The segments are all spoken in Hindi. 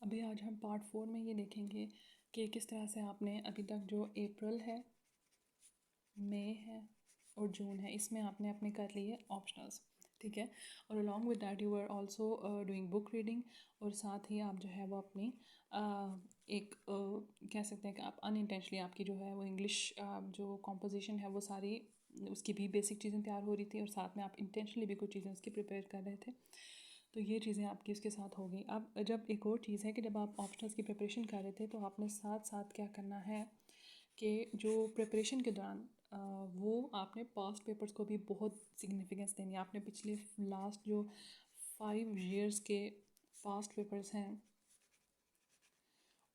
अभी आज हम पार्ट 4 में ये देखेंगे कि किस तरह से आपने अभी तक जो अप्रैल है, मई है और जून है, इसमें आपने अपने कर लिए ऑप्शनल्स। ठीक है। और along with that you are also doing book reading. और साथ ही आप जो है वो अपनी एक कह सकते हैं कि आप अनइंटेंशनली आपकी जो है वो इंग्लिश जो कॉम्पोजिशन है वो सारी उसकी भी बेसिक चीज़ें तैयार हो रही थी और साथ में आप इंटेंशनली भी कुछ चीज़ें उसकी प्रिपेयर कर रहे थे। तो ये चीज़ें आपकी उसके साथ हो गई। अब जब एक और चीज़ है कि जब आप ऑप्शनल्स की प्रिपरेशन कर रहे थे तो आपने साथ साथ क्या करना है कि जो प्रिपरेशन के दौरान वो आपने पास्ट पेपर्स को भी बहुत सिग्निफिकेंस देनी है। आपने पिछले लास्ट जो 5 years के पास्ट पेपर्स हैं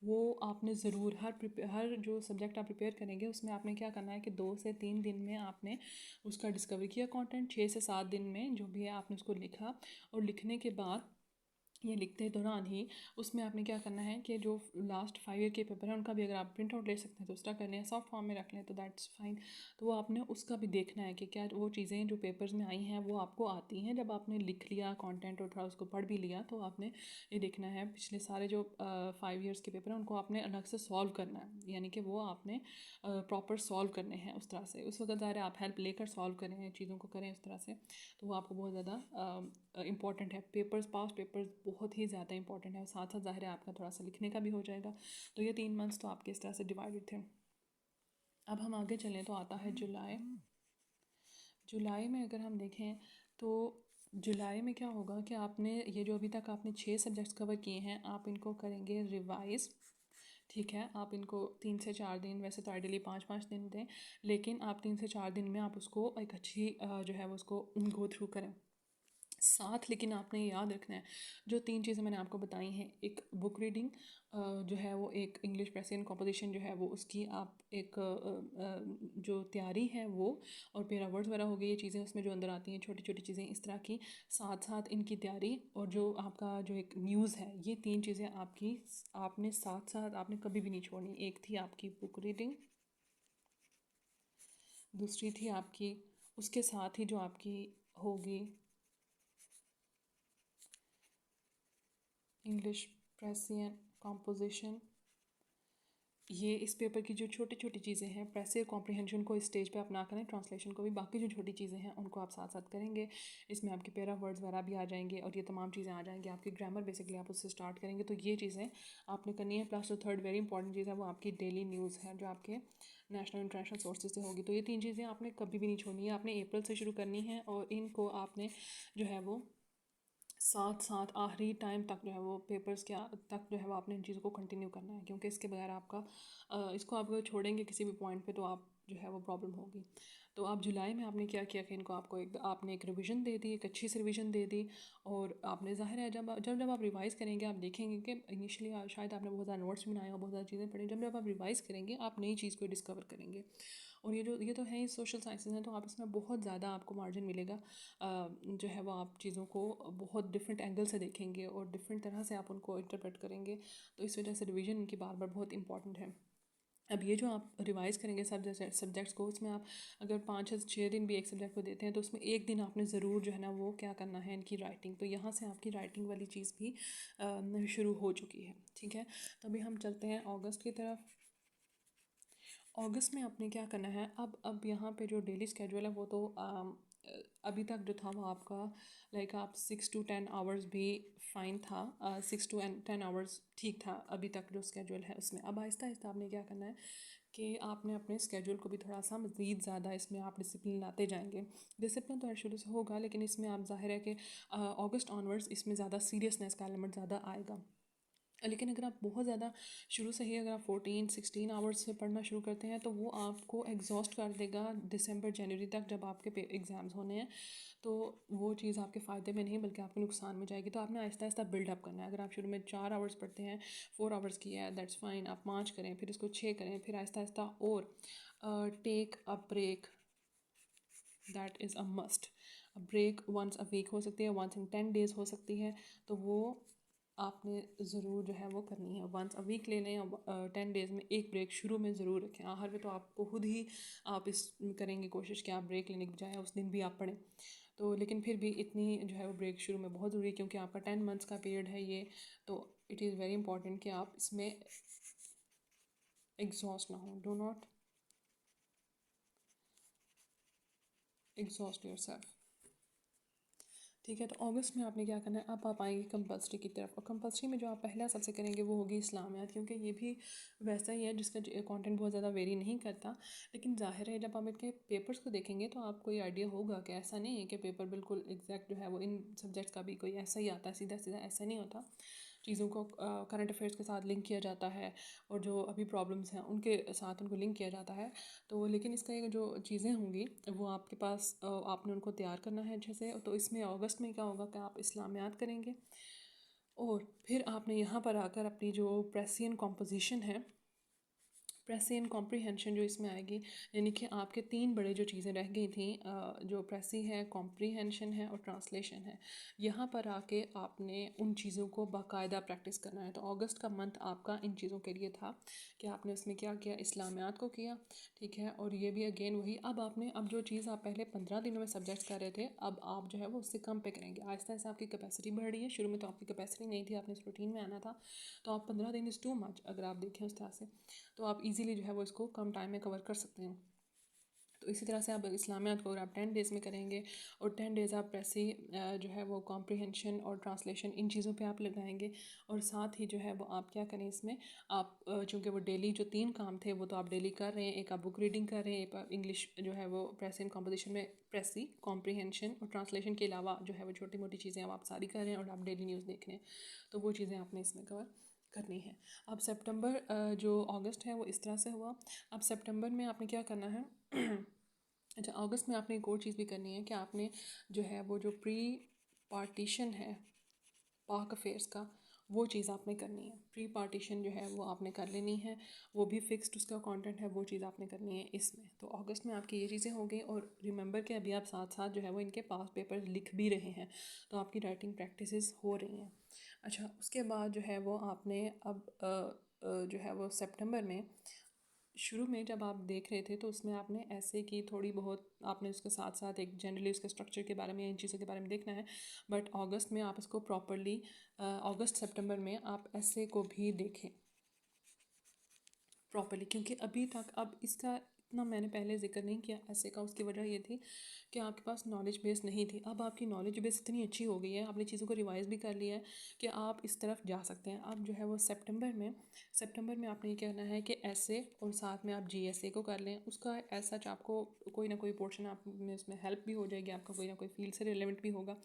वो आपने ज़रूर हर जो सब्जेक्ट आप प्रिपेयर करेंगे उसमें आपने क्या करना है कि 2 से 3 दिन में आपने उसका डिस्कवर किया कंटेंट, 6 से 7 दिन में जो भी है आपने उसको लिखा। और लिखने के बाद ये लिखते दौरान ही उसमें आपने क्या करना है कि जो लास्ट 5 year के पेपर हैं उनका भी अगर आप प्रिंट आउट ले सकते हैं तो उसका करने हैं, सॉफ्ट फॉर्म में रख लें तो दैट्स फाइन। तो वो आपने उसका भी देखना है कि क्या वो चीज़ें जो पेपर्स में आई हैं वो आपको आती हैं। जब आपने लिख लिया कंटेंट और थोड़ा उसको पढ़ भी लिया तो आपने ये देखना है पिछले सारे जो 5 years के पेपर हैं उनको आपने अलग से सॉल्व करना है, यानी कि वो आपने प्रॉपर सॉल्व करने हैं उस तरह से। उस वक्त ज़ाहिर है आप हेल्प लेकर सॉल्व करें, चीज़ों को करें उस तरह से, तो वो आपको बहुत ज़्यादा इंपॉर्टेंट है। पेपर्स पास्ट पेपर्स बहुत ही ज़्यादा इंपॉर्टेंट है और साथ साथ ज़ाहिर है आपका थोड़ा सा लिखने का भी हो जाएगा। तो ये 3 months तो आपके इस तरह से डिवाइडेड थे। अब हम आगे चलें तो आता है जुलाई। जुलाई में अगर हम देखें तो जुलाई में क्या होगा कि आपने ये जो अभी तक आपने 6 सब्जेक्ट्स कवर किए हैं आप इनको करेंगे रिवाइज़। ठीक है, आप इनको 3 से 4 दिन, वैसे तो आइडियली 5 5 दिन दें, लेकिन आप 3 से 4 दिन में आप उसको एक अच्छी जो है वो उसको गो थ्रू करें साथ। लेकिन आपने याद रखना है जो 3 चीज़ें मैंने आपको बताई हैं, एक बुक रीडिंग जो है वो, एक इंग्लिश प्रेसियन कॉम्पोजिशन जो है वो उसकी आप एक जो तैयारी है वो, और पेरा वर्ड्स वगैरह हो गई, ये चीज़ें उसमें जो अंदर आती हैं छोटी छोटी चीज़ें इस तरह की, साथ साथ इनकी तैयारी और जो आपका जो एक न्यूज़ है, ये 3 चीज़ें आपकी आपने साथ साथ आपने कभी भी नहीं छोड़नी। एक थी आपकी बुक रीडिंग, दूसरी थी आपकी उसके साथ ही जो आपकी होगी इंग्लिश प्रेसियन कॉम्पोजिशन। ये इस पेपर की जो छोटी छोटी चीज़ें हैं, प्रेसियर कॉम्प्रिहेंशन को इस स्टेज पे अपना करें, ट्रांसलेशन को भी, बाकी जो छोटी चीज़ें हैं उनको आप साथ साथ करेंगे। इसमें आपके पेरा वर्ड्स वगैरह भी आ जाएंगे और ये तमाम चीज़ें आ जाएंगी। आपकी ग्रामर बेसिकली आप उससे स्टार्ट करेंगे, तो ये चीज़ें आपने करनी है। प्लस जो थर्ड वेरी इंपॉर्टेंट चीज़ है वो आपकी डेली न्यूज़ है जो आपके नेशनल इंटरनेशनल सोर्सेज से होगी। तो ये 3 चीज़ें आपने कभी भी नहीं छोड़नी है, आपने अप्रैल से शुरू करनी है और इनको आपने जो है वो साथ साथ आखिरी टाइम तक जो है वो पेपर्स के तक जो है वो आपने इन चीज़ों को कंटिन्यू करना है, क्योंकि इसके बगैर आपका इसको आप अगर छोड़ेंगे किसी भी पॉइंट पे तो आप जो है वो प्रॉब्लम होगी। तो आप जुलाई में आपने क्या किया कि इनको आपने एक रिवीजन दे दी, एक अच्छी सी रिवीजन दे दी। और आपने ज़ाहिर है जब जब जब आप रिवाइज़ करेंगे आप देखेंगे कि इनिशियली शायद आपने बहुत ज़्यादा नोट्स भी बनाए और बहुत ज़्यादा चीज़ें पढ़ी, जब जब आप रिवाइज़ करेंगे आप नई चीज़ को डिस्कवर करेंगे। और ये तो है ही सोशल साइंसेज हैं, तो आप इसमें बहुत ज़्यादा आपको मार्जिन मिलेगा। जो है वो आप चीज़ों को बहुत डिफरेंट एंगल से देखेंगे और डिफरेंट तरह से आप उनको इंटरप्रेट करेंगे। तो इस वजह से रिवीजन इनकी बार बार बहुत इंपॉर्टेंट है। अब ये जो आप रिवाइज़ करेंगे सब सब्जेक्ट्स को, उसमें आप अगर 5 6 दिन भी एक सब्जेक्ट को देते हैं तो उसमें एक दिन आपने ज़रूर जो है ना वो क्या करना है, इनकी राइटिंग। तो यहाँ से आपकी राइटिंग वाली चीज़ भी शुरू हो चुकी है। ठीक है, तो अभी हम चलते हैं अगस्त की तरफ। अगस्त में आपने क्या करना है, अब यहाँ पे जो डेली स्केड्यूल है वो तो अभी तक जो था वो आपका लाइक आप 6 to 10 hours भी फ़ाइन था, 6 to 10 hours ठीक था अभी तक जो स्केड्यूल है उसमें। अब आहिस्ता आहिस्ता आपने क्या करना है कि आपने अपने स्केड्यूल को भी थोड़ा सा मज़ीद ज़्यादा इसमें आप डिसिप्लिन लाते जाएंगे। डिसिप्लिन तो हर शुरू से होगा, लेकिन इसमें आप ज़ाहिर है कि अगस्त ऑनवर्ड्स इसमें ज़्यादा सीरियसनेस का एलिमेंट ज़्यादा आएगा। लेकिन अगर आप बहुत ज़्यादा शुरू से ही अगर आप 14 16 आवर्स से पढ़ना शुरू करते हैं तो वो आपको एग्जॉस्ट कर देगा दिसंबर जनवरी तक जब आपके एग्ज़ाम्स होने हैं। तो वो चीज़ आपके फ़ायदे में नहीं बल्कि आपके नुकसान में जाएगी। तो आपने आहिस्ता आहिस्ता बिल्डअप करना है। अगर आप शुरू में 4 आवर्स पढ़ते हैं, 4 आवर्स किया है दैट्स फाइन, आप 5 करें, फिर इसको 6 करें, फिर आहिस्ता आहिस्ता और take a break, that is a must. Break once a week हो सकती है, वंस इन 10 days हो सकती है, तो वो आपने ज़रूर जो है वो करनी है। वंस अ वीक ले लें या 10 days में एक ब्रेक शुरू में ज़रूर रखें। आखिर में तो आपको खुद ही आप इस करेंगे कोशिश कि आप ब्रेक लेने के बजाय उस दिन भी आप पढ़ें। तो लेकिन फिर भी इतनी जो है वो ब्रेक शुरू में बहुत ज़रूरी है, क्योंकि आपका 10 मंथ्स का पीरियड है ये। तो इट इज़ वेरी इंपॉर्टेंट कि आप इसमें एग्जॉस्ट ना हो। Do not exhaust yourself. ठीक है, तो अगस्त में आपने क्या करना है, अब आप आएंगे कंपल्सरी की तरफ। और कंपल्सरी में जो आप पहला सबसे करेंगे वो होगी इस्लामियात, क्योंकि ये भी वैसा ही है जिसका कंटेंट बहुत ज़्यादा वेरी नहीं करता। लेकिन जाहिर है जब आप इनके पेपर्स को देखेंगे तो आपको ये आइडिया होगा कि ऐसा नहीं है कि पेपर बिल्कुल एग्जैक्ट जो है वो इन सब्जेक्ट्स का भी कोई ऐसा ही आता है, सीधा सीधा ऐसा नहीं होता। चीज़ों को करंट अफेयर्स के साथ लिंक किया जाता है, और जो अभी प्रॉब्लम्स हैं उनके साथ उनको लिंक किया जाता है। तो लेकिन इसका ये जो चीज़ें होंगी वो आपके पास आपने उनको तैयार करना है अच्छे से। तो इसमें अगस्त में क्या होगा कि आप इस्लामियात करेंगे, और फिर आपने यहाँ पर आकर अपनी जो प्रेसियन कॉम्पोजिशन है, प्रेसी कॉम्प्रीहेंशन जो इसमें आएगी, यानी कि आपके तीन बड़े जो चीज़ें रह गई थी, जो प्रेसी है, कॉम्प्रीहेंशन है और ट्रांसलेशन है, यहाँ पर आके आपने उन चीज़ों को बाकायदा प्रैक्टिस करना है। तो अगस्त का मंथ आपका इन चीज़ों के लिए था कि आपने उसमें क्या किया, इस्लामियात को किया। ठीक है, और ये भी अगेन वही, अब जो चीज़ आप पहले 15 दिनों में सब्जेक्ट कर रहे थे, अब आप जो है वो उससे कम पे करेंगे। आहिस्ता आहिस्ता आपकी कैपेसिटी बढ़ रही है। शुरू में तो आपकी कैपेसिटी नहीं थी, आपने इस रूटीन में आना था, तो आप 15 दिन इज़ टू मच अगर आप देखें उस तरह से, तो आप इजीली जो है वो इसको कम टाइम में कवर कर सकते हैं। तो इसी तरह से आप इस्लामियात को अगर आप 10 डेज़ में करेंगे, और 10 डेज़ आप प्रेसी जो है वो कॉम्प्रीहेंशन और ट्रांसलेशन इन चीज़ों पे आप लगाएंगे। और साथ ही जो है वो आप क्या करें इसमें, आप चूँकि वो डेली जो 3 काम थे वो तो आप डेली कर रहे हैं, एक आप बुक रीडिंग कर रहे हैं, एक आप इंग्लिश जो है वो प्रेसी एंड कॉम्पोजिशन में प्रेसी कॉम्प्रीहेंशन और ट्रांसलेशन के अलावा जो है वो छोटी मोटी चीज़ें आप सारी कर रहे हैं, और आप डेली न्यूज़ देख रहे हैं। तो वो चीज़ें आपने इसमें कवर करनी है। अब सितंबर जो अगस्त है वो इस तरह से हुआ। अब सितंबर में आपने क्या करना है अच्छा, अगस्त में आपने एक और चीज़ भी करनी है कि आपने जो है वो जो प्री पार्टीशन है पाक अफेयर्स का, वो चीज़ आपने करनी है। प्री पार्टीशन जो है वो आपने कर लेनी है, वो भी फिक्स्ड उसका कंटेंट है, वो चीज़ आपने करनी है इसमें। तो अगस्त में आपकी ये चीज़ें हो गई, और रिमेंबर कि अभी आप साथ साथ जो है वो इनके पास पेपर लिख भी रहे हैं, तो आपकी राइटिंग प्रैक्टिसेस हो रही हैं। अच्छा, उसके बाद जो है वो आपने अब जो है वो सितंबर में शुरू में जब आप देख रहे थे तो उसमें आपने ऐसे की थोड़ी बहुत, आपने उसके साथ साथ एक जनरली उसके स्ट्रक्चर के बारे में, इन चीज़ों के बारे में देखना है। बट अगस्त में आप इसको प्रॉपरली, अगस्त सितंबर में आप ऐसे को भी देखें प्रॉपरली, क्योंकि अभी तक अब इसका इतना मैंने पहले जिक्र नहीं किया ऐसे का। उसकी वजह ये थी कि आपके पास नॉलेज बेस नहीं थी। अब आपकी नॉलेज बेस इतनी अच्छी हो गई है, आपने चीज़ों को रिवाइज भी कर लिया है कि आप इस तरफ जा सकते हैं। अब जो है वो सितंबर में आपने ये कहना है कि ऐसे, और साथ में आप जीएसए को कर लें। उसका एज सच आपको कोई ना कोई पोर्शन आप में उसमें हेल्प भी हो जाएगी, आपका कोई ना कोई फील्ड से रिलेवेंट भी होगा।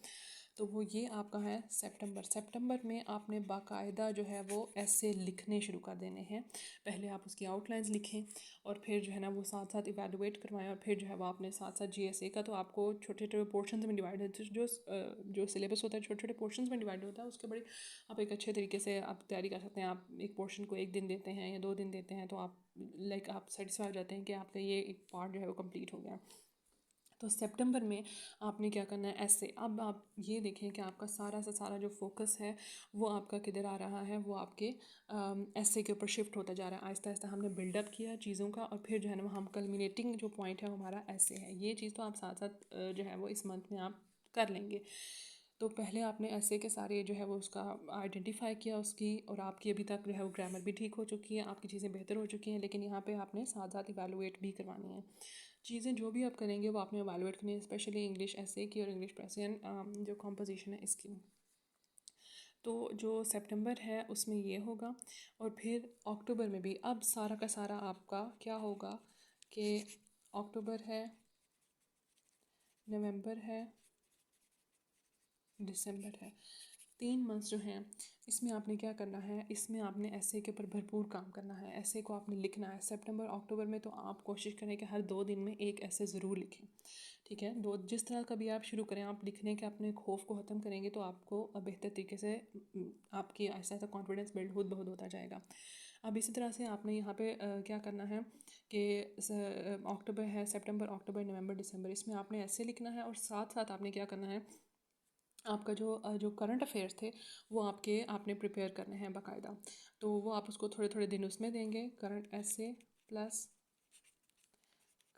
तो वो ये आपका है सितंबर में आपने बाकायदा जो है वो ऐसे लिखने शुरू कर देने हैं। पहले आप उसकी आउटलाइंस लिखें, और फिर जो है ना वो साथ साथ इवैल्यूएट करवाएं, और फिर जो है वो आपने साथ साथ जीएसए का, तो आपको छोटे छोटे पोर्शंस में डिवाइड है, जो सिलेबस होता है छोटे छोटे पोर्शंस में डिवाइड होता है। उसके बड़े आप एक अच्छे तरीके से आप तैयारी कर सकते हैं। आप एक पोर्शन को 1 दिन देते हैं या 2 दिन देते हैं, तो आप आप सेटिस्फाई हो जाते हैं कि आपका ये एक पार्ट जो है वो कंप्लीट हो गया। तो सितंबर में आपने क्या करना है, ऐसे। अब आप ये देखें कि आपका सारा से सारा जो फोकस है वो आपका किधर आ रहा है, वो आपके ऐसे के ऊपर शिफ्ट होता जा रहा है। आहिस्ता आहिस्ता हमने बिल्डअप किया चीज़ों का, और फिर जो है ना हम कल्मिनेटिंग जो पॉइंट है वो हमारा ऐसे है। ये चीज़ तो आप साथ साथ जो है वो इस मंथ में आप कर लेंगे। तो पहले आपने ऐसे के सारे जो है वो उसका आइडेंटिफाई किया उसकी, और आपकी अभी तक जो है वो ग्रामर भी ठीक हो चुकी है, आपकी चीज़ें बेहतर हो चुकी हैं। लेकिन यहाँ पे आपने साथ साथ इवैल्यूएट भी करवानी है चीज़ें। जो भी आप करेंगे वो आपने इवैल्यूएट करनी है, स्पेशली इंग्लिश ऐसे की और इंग्लिश प्रेसियन जो कॉम्पोजिशन है इसकी। तो जो सितंबर है उसमें ये होगा, और फिर अक्टूबर में भी अब सारा का सारा आपका क्या होगा कि अक्टूबर है, नवंबर है, दिसंबर है, 3 मंथ्स जो हैं इसमें आपने क्या करना है, इसमें आपने ऐसे के ऊपर भरपूर काम करना है। ऐसे को आपने लिखना है सितंबर अक्टूबर में। तो आप कोशिश करें कि हर 2 दिन में एक ऐसे ज़रूर लिखें। ठीक है, दो जिस तरह का भी आप शुरू करें, आप लिखने के अपने खौफ को ख़त्म करेंगे तो आपको बेहतर तरीके से आपकी ऐसा ऐसा कॉन्फिडेंस बिल्ड खुद बहुत होता जाएगा। अब इसी तरह से आपने यहाँ पे क्या करना है कि अक्टूबर है, सितंबर अक्टूबर नवंबर दिसंबर, इसमें आपने ऐसे लिखना है। और साथ साथ आपने क्या करना है, आपका जो करंट अफेयर्स थे वो आपने प्रिपेयर करने हैं बाकायदा। तो वो आप उसको थोड़े थोड़े दिन उसमें देंगे, करंट ऐसे प्लस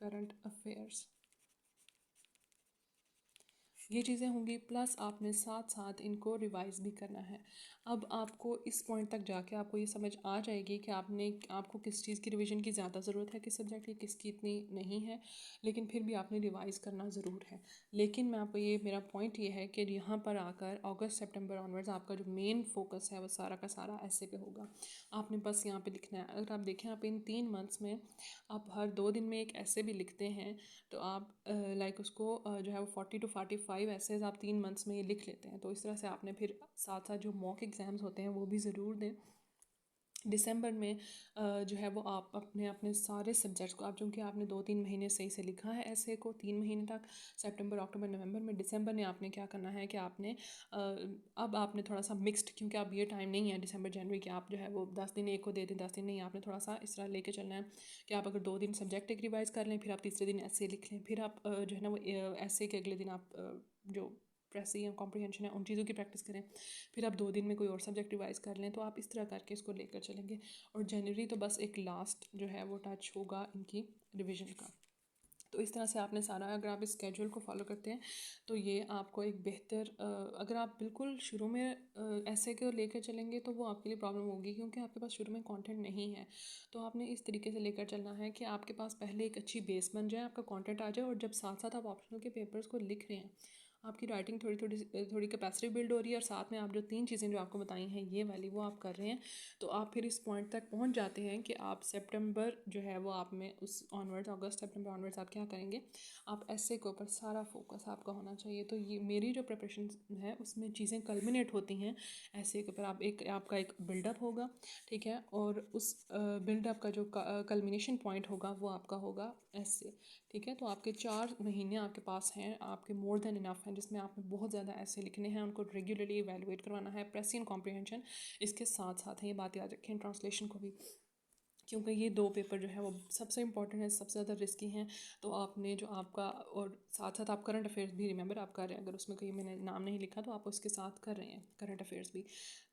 करंट अफेयर्स। ये चीज़ें होंगी, प्लस आपने साथ साथ इनको रिवाइज़ भी करना है। अब आपको इस पॉइंट तक जाके आपको ये समझ आ जाएगी कि आपको किस चीज़ की रिवीजन की ज़्यादा ज़रूरत है, किस सब्जेक्ट की किसकी इतनी नहीं है, लेकिन फिर भी आपने रिवाइज़ करना ज़रूर है। लेकिन मैं आपको ये, मेरा पॉइंट ये है कि यहाँ पर आकर अगस्त सितंबर ऑनवर्ड्स आपका जो मेन फोकस है वो सारा का सारा ऐसे पे होगा। आपने बस यहाँ पे लिखना है। अगर आप देखें, आप इन 3 मंथ्स में आप हर 2 दिन में एक ऐसे भी लिखते हैं, तो आप लाइक उसको जो है वो 40 to 45 ऐसे आप 3 मंथ्स में ये लिख लेते हैं। तो इस तरह से आपने फिर साथ साथ जो मॉक एग्ज़ाम्स होते हैं वो भी ज़रूर दें। दिसंबर में जो है वो आप अपने अपने सारे सब्जेक्ट्स को, आप चूँकि आपने 2-3 महीने सही से लिखा है ऐसे को 3 महीने तक, सितंबर अक्टूबर नवंबर में, दिसंबर में आपने क्या करना है कि आपने अब आपने थोड़ा सा मिक्स्ड, क्योंकि अब ये टाइम नहीं है दिसंबर जनवरी के आप जो है वो 10 दिन एक को दे दें, 10 दिन नहीं, आपने थोड़ा सा इस तरह लेके चलना है कि आप अगर 2 दिन सब्जेक्ट एक रिवाइज़ कर लें, फिर आप तीसरे दिन ऐसे लिख लें, फिर आप जो है ना वो ऐसे के अगले दिन आप जो प्रेसी या कॉम्प्रिहेंशन है उन चीज़ों की प्रैक्टिस करें, फिर आप 2 दिन में कोई और सब्जेक्ट रिवाइज़ कर लें। तो आप इस तरह करके इसको लेकर चलेंगे, और जनवरी तो बस एक लास्ट जो है वो टच होगा इनकी रिवीजन का। तो इस तरह से आपने सारा, अगर आप इस स्केड्यूल को फॉलो करते हैं तो ये आपको एक बेहतर, अगर आप बिल्कुल शुरू में ऐसे को लेकर चलेंगे तो वो आपके लिए प्रॉब्लम होगी, क्योंकि आपके पास शुरू में कंटेंट नहीं है। तो आपने इस तरीके से लेकर चलना है कि आपके पास पहले एक अच्छी बेस बन जाए, आपका कंटेंट आ जाए, और जब साथ साथ आप ऑप्शनल के पेपर्स को लिख रहे हैं, आपकी राइटिंग थोड़ी कैपेसिटी बिल्ड हो रही है, और साथ में आप जो 3 चीज़ें जो आपको बताई हैं ये वाली वो आप कर रहे हैं, तो आप फिर इस पॉइंट तक पहुंच जाते हैं कि आप सितंबर जो है वो आप में उस ऑनवर्ड्स, अगस्त सितंबर ऑनवर्ड्स आप क्या करेंगे, आप ऐसे के ऊपर सारा फोकस आपका होना चाहिए। तो ये मेरी जो प्रिपरेशन है उसमें चीज़ें कल्मिनेट होती हैं ऐसे के ऊपर। आप एक, आपका एक बिल्डअप होगा, ठीक है, और उस बिल्डअप का जो कल्मिनेशन पॉइंट होगा वो आपका होगा ऐसे, ठीक है। तो आपके 4 महीने आपके पास हैं, आपके मोर देन इनफ हैं, जिसमें आपने बहुत ज़्यादा ऐसे लिखने हैं, उनको रेगुलरली इवैल्यूएट करवाना है, प्रेसिंग कॉम्प्रिहेंशन इसके साथ साथ है, ये बात याद रखें, ट्रांसलेशन को भी, क्योंकि ये 2 पेपर जो है वो सबसे इंपॉर्टेंट है, सबसे ज़्यादा रिस्की हैं। तो आपने जो आपका, और साथ साथ आप करंट अफेयर्स भी रिमेंबर आप कर रहे हैं, अगर उसमें कोई मैंने नाम नहीं लिखा तो आप उसके साथ कर रहे हैं करंट अफेयर्स भी।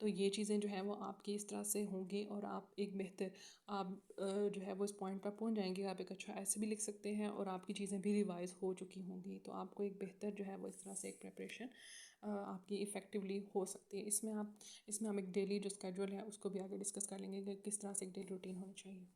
तो ये चीज़ें जो हैं वो आपकी इस तरह से होंगी, और आप एक बेहतर, आप जो है वो इस पॉइंट पर पहुंच जाएंगे। आप एक अच्छा ऐसे भी लिख सकते हैं, और आपकी चीज़ें भी रिवाइज हो चुकी होंगी, तो आपको एक बेहतर जो है वो इस तरह से एक प्रिपरेशन आपकी इफ़ेक्टिवली हो सकती है। इसमें हम एक डेली जो स्केड्यूल है उसको भी आगे डिस्कस कर लेंगे कि किस तरह से एक डेली रूटीन होनी चाहिए।